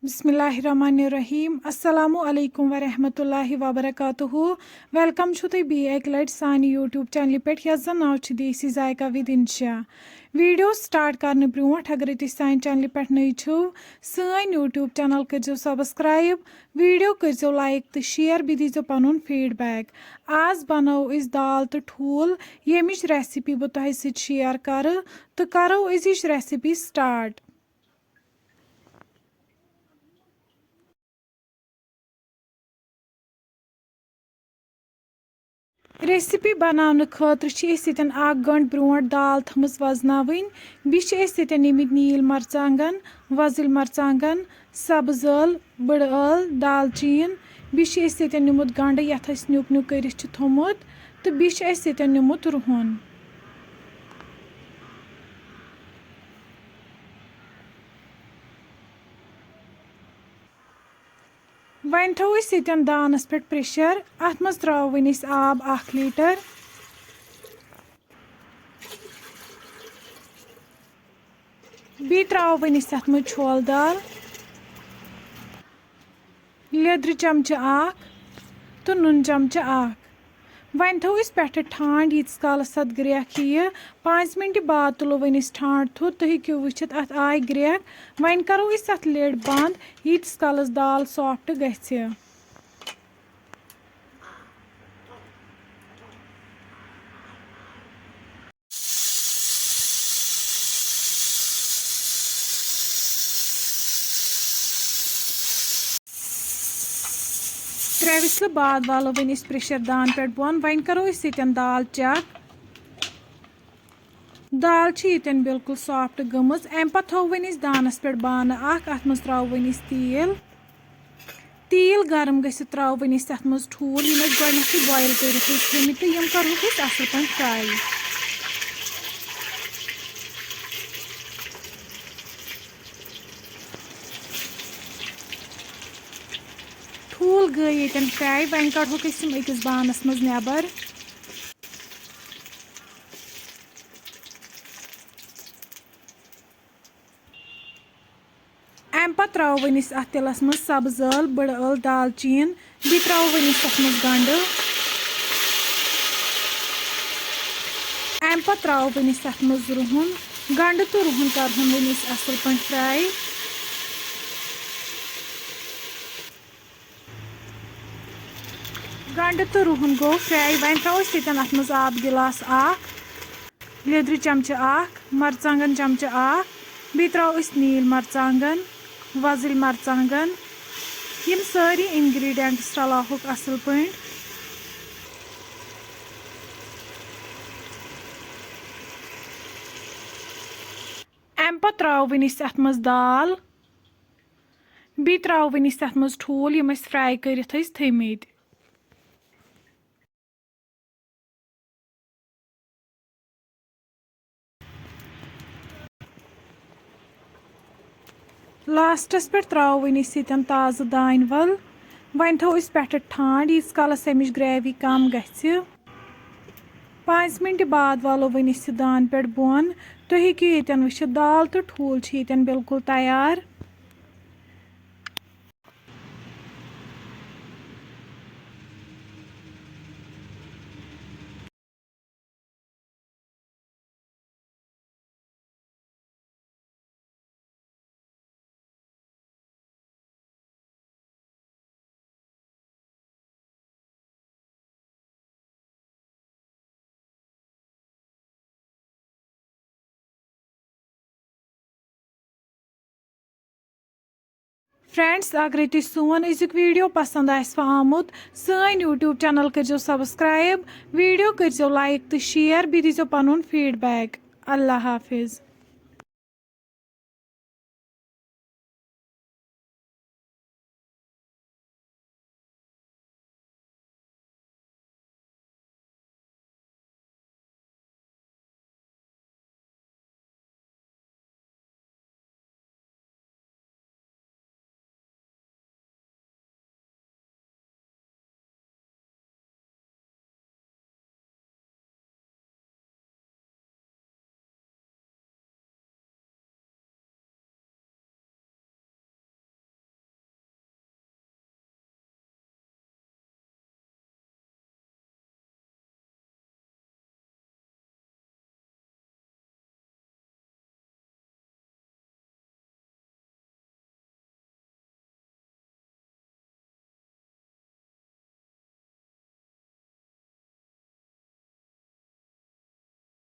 बिस्मिल्लाहिर्रहमानिर्रहीम अस्सलामु अलैकुम वरहमतुल्लाहि वबरकातुहू वेलकम छु तुम बी एक लट सानी यूट्यूब चैनल पे यस जन नाव छु देसी जायका विद इंशा वीडियो स्टार्ट करने ब्रोट अगर तुम सान चैनल पे नई छो सान यूट्यूब चैनल करो सब्सक्राइब वीडियो करो लाइक तो शेयर बी दीजो पनुन फीडबैक आज बनो इस दाल तो ठूल यमिच रेसिपी बह तुह सत शेयर कर तो करो अजिच रेसिपी स्टार्ट। रेसिपी बनाने खतर अक गंट ब्रोट दाल थमस वजनावन बीस नमित नील मरचांगन वजिल मरचांगन सब्ज ٲल बड़ ٲल दालचीन बीस निमुत गंड यथ न्युक न्युक कर थोमुत तो बीस निमुत रुहन। वन थो दानस पे प्रेशर अत मज त्रवन आब 1 लीटर बी त्रवन अत मज छोल दाल लेद्र चमचा 1 तो नून चमचा 1 वन थो पे ठांड यीस कालस अत ग्रेख यह 5 मिनट बाद तुलो वन ठांड थोद तुम हेको वुचित अत आय ग्रेख वन करो अत लिड बंद यीस कालस दाल सॉफ्ट गछ। त्रे विसल बाद वालो वन प्रेशर दान पे बोन वन करो दाल चेक दाल यन बिल्कुल सॉफ्ट गमज अम पे थो वन दानस पे बान अत मज त्रो वन तेल तेल गर्म गसित त्रो वन अत मज ठूल यम गो बॉयल कर थमित तो यम करो असल पे फ्राई। ठूल गई ये फ्राई वन कड़ोक अकिस बानस मज नेबर अम पे त्रो वन अत तिलस मज सब्ज ٲल बड़ ٲल दालचीन बी त्रो वन अत मज गंड अम पे त्रो वन अत मज रुहन गंड तो रुहन करहन वन असल पे फ्राई। गंड तो रुहन गो फ्राई वन थो अत मज आब गिलास 1 लेद्र चमचा 1 मरचांगन चमचा 1 बी त्रो नील मरचांगन वजिल मरचांगन यम सारी इंग्रेडिएंट्स रलाहुक असल पे अम पे त्रो वन अत मज दाल बी त्रो वन अत मज ठूल यम फ्राई कर थमित। लास्टस पे त्रो वन ताज़ दान वल वन थो पे ठांड यीस कालस अमिच ग्रेवी कम गछ 5 मिनट बाद वालो वन दान पे बोन तुम हेको ये वुचित दाल तो ठूल ये बिल्कुल तैयार। फ्रेंड्स अगर तुम सोन अजुक वीडियो पसंद आमुत सान यूट्यूब चैनल करो सब्सक्राइब वीडियो करो लाइक तो शेयर बी दीजो पनुन फीडबैक। अल्लाह हाफिज़।